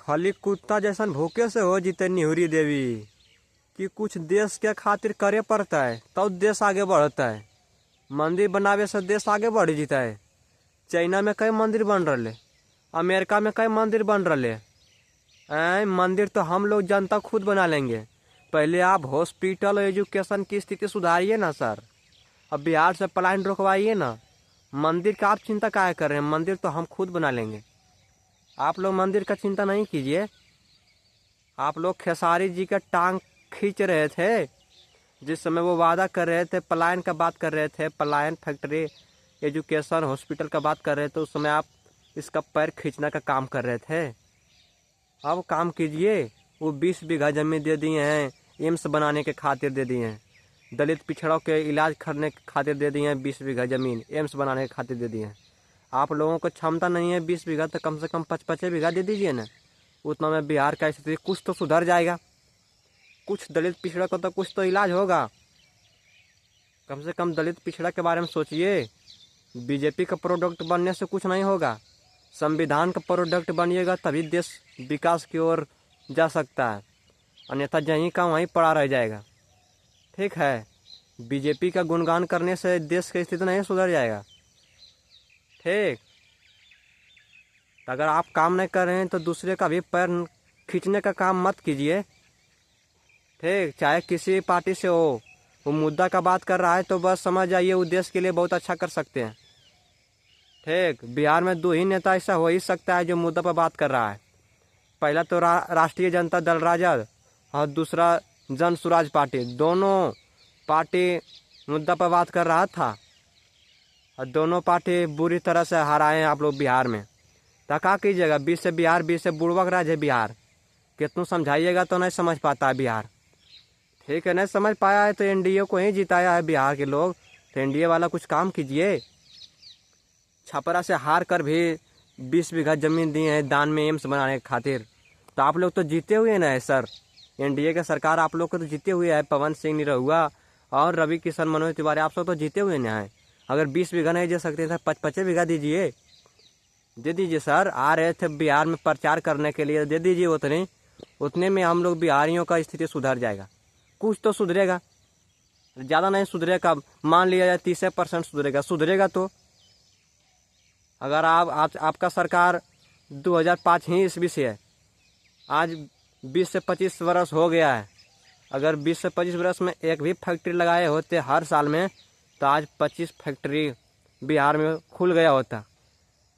खाली कुत्ता जैसन भूखे से हो जीते निहुरी देवी कि कुछ देश के खातिर करे पड़ता है तब देश आगे बढ़ता है। मंदिर बनावे से देश आगे बढ़ जीता है। चाइना में कई मंदिर बन रहे, अमेरिका में कई मंदिर बन रहे। मंदिर तो हम लोग जनता खुद बना लेंगे। पहले आप हॉस्पिटल और एजुकेशन की स्थिति सुधारिए ना सर। अब बिहार से पलायन रुकवाइए ना। मंदिर का आप चिंता काहे कर रहे हैं? मंदिर तो हम खुद बना लेंगे। आप लोग मंदिर का चिंता नहीं कीजिए। आप लोग खेसारी जी का टांग खींच रहे थे जिस समय वो वादा कर रहे थे, पलायन का बात कर रहे थे, पलायन फैक्ट्री एजुकेशन हॉस्पिटल का बात कर रहे थे। उस समय आप इसका पैर खींचने का काम कर रहे थे। अब काम कीजिए। वो 20 बीघा जमीन दे दिए हैं, एम्स बनाने के खातिर दे दिए हैं। दलित पिछड़ों के इलाज करने के खातिर दे दिए हैं 20 बीघा जमीन, एम्स बनाने के खातिर दे दिए हैं। आप लोगों को क्षमता नहीं है 20 बीघा, तो कम से कम 55 बीघा दे दीजिए ना। उतना में बिहार का स्थिति कुछ तो सुधर जाएगा। कुछ दलित पिछड़ा को तो कुछ तो इलाज होगा। कम से कम दलित पिछड़ा के बारे में सोचिए। बीजेपी का प्रोडक्ट बनने से कुछ नहीं होगा। संविधान का प्रोडक्ट बनिएगा तभी देश विकास की ओर जा सकता है, अन्यथा जहीं का वहीं पड़ा रह जाएगा। ठीक है, बीजेपी का गुणगान करने से देश की स्थिति नहीं सुधर जाएगा। ठीक, अगर आप काम नहीं कर रहे हैं तो दूसरे का भी पैर खींचने का काम मत कीजिए। ठीक, चाहे किसी पार्टी से हो, वो मुद्दा का बात कर रहा है तो बस समझ जाइए वो देश के लिए बहुत अच्छा कर सकते हैं। ठीक, बिहार में 2 ही नेता ऐसा हो ही सकता है जो मुद्दा पर बात कर रहा है। पहला तो राष्ट्रीय जनता दल राजद और दूसरा जन स्वराज पार्टी। दोनों पार्टी मुद्दा पर बात कर रहा था और दोनों पार्टी बुरी तरह से हाराए हैं आप लोग बिहार में। तो क्या कीजिएगा? 20 से बिहार, 20 से बुड़वक राज है बिहार। कितना समझाइएगा तो नहीं समझ पाता है बिहार। ठीक है, नहीं समझ पाया है तो एनडीए को ही जिताया है बिहार के लोग। तो एनडीए वाला कुछ काम कीजिए। छपरा से हार कर भी 20 बीघा जमीन दिए हैं दान में एम्स बनाने के खातिर। तो आप लोग तो जीते हुए ना है सर। एनडीए की सरकार आप लोग को तो जीते हुए है। पवन सिंह निरहुआ और रवि किशन, मनोज तिवारी, आप सब तो जीते हुए ना है। अगर 20 बीघा नहीं दे सकते थे 55 बीघा दीजिए। दे दीजिए सर। आ रहे थे बिहार में प्रचार करने के लिए, दे दीजिए उतने में हम लोग बिहारियों का स्थिति सुधर जाएगा। कुछ तो सुधरेगा, ज़्यादा नहीं सुधरेगा। मान लिया जाए 30% सुधरेगा तो। अगर आपका सरकार 2005 ही ईस्वी से है, आज 20 से 25 वर्ष हो गया है। अगर 20 से 25 वर्ष में एक भी फैक्ट्री लगाए होते हर साल में तो आज 25 फैक्ट्री बिहार में खुल गया होता।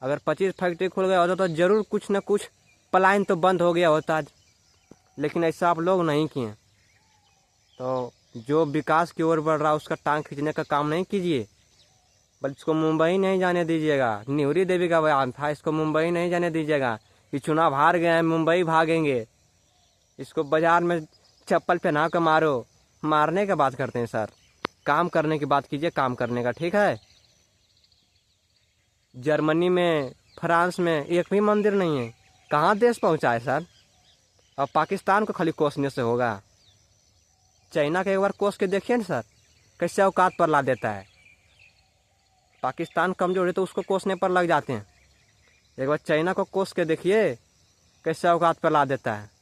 अगर 25 फैक्ट्री खुल गया होता तो ज़रूर कुछ न कुछ पलायन तो बंद हो गया होता आज। लेकिन ऐसा आप लोग नहीं किए। तो जो विकास की ओर बढ़ रहा है उसका टांग खींचने का काम नहीं कीजिए, बल्कि इसको मुंबई नहीं जाने दीजिएगा। निहुरी देवी का बयान था, इसको मुंबई नहीं जाने दीजिएगा। ये चुनाव हार गए हैं, मुंबई भागेंगे। इसको बाजार में चप्पल पहना कर मारो। मारने का बात करते हैं सर, काम करने की बात कीजिए, काम करने का। ठीक है, जर्मनी में, फ्रांस में एक भी मंदिर नहीं है। कहाँ देश पहुँचा है सर? अब पाकिस्तान को खाली कोसने से होगा। चाइना के एक बार कोस के देखिए ना सर, कैसे औकात पर ला देता है। पाकिस्तान कमजोर है तो उसको कोसने पर लग जाते हैं। एक बार चाइना को कोस के देखिए कैसे औकात पर ला देता है।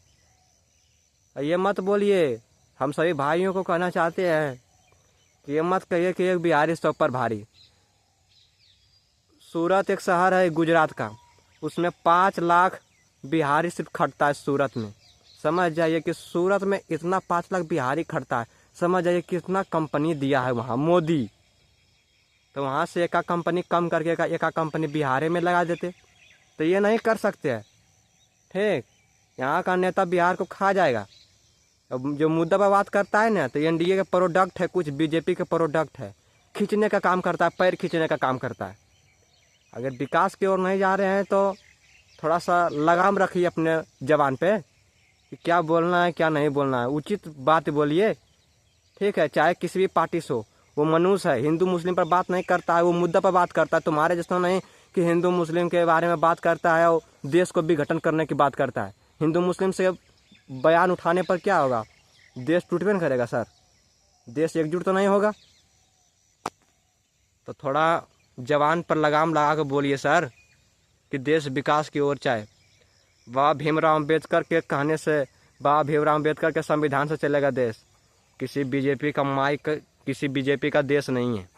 ये मत बोलिए, हम सभी भाइयों को कहना चाहते हैं कि ये मत कहिए कि एक बिहारी सब पर भारी। सूरत एक शहर है गुजरात का, उसमें 5 लाख बिहारी सिर्फ खटता है सूरत में। समझ जाइए कि सूरत में इतना 5 लाख बिहारी खटता है। समझ जाइए कितना कंपनी दिया है वहाँ मोदी। तो वहाँ से एक कंपनी कम करके एक कंपनी बिहार में लगा देते। तो ये नहीं कर सकते हैं। ठीक, यहाँ का नेता बिहार को खा जाएगा। अब जो मुद्दा पर बात करता है ना, तो एनडीए का प्रोडक्ट है, कुछ बीजेपी का प्रोडक्ट है, खींचने का काम करता है, पैर खींचने का काम करता है। अगर विकास की ओर नहीं जा रहे हैं तो थोड़ा सा लगाम रखिए अपने जबान पे कि क्या बोलना है क्या नहीं बोलना है। उचित बात बोलिए। ठीक है, चाहे किसी भी पार्टी से हो, वो मनुष्य है, हिंदू मुस्लिम पर बात नहीं करता है, वो मुद्दा पर बात करता है। तुम्हारे जैसा नहीं कि हिंदू मुस्लिम के बारे में बात करता है और देश को विघटन करने की बात करता है। हिंदू मुस्लिम से बयान उठाने पर क्या होगा? देश टूटबे न करेगा सर, देश एकजुट तो नहीं होगा। तो थोड़ा जवान पर लगाम लगा कर बोलिए सर कि देश विकास की ओर चाहे। बाबा भीमराव अम्बेडकर के कहने से, बाबा भीमराव अम्बेडकर के संविधान से चलेगा देश। किसी बीजेपी का देश नहीं है।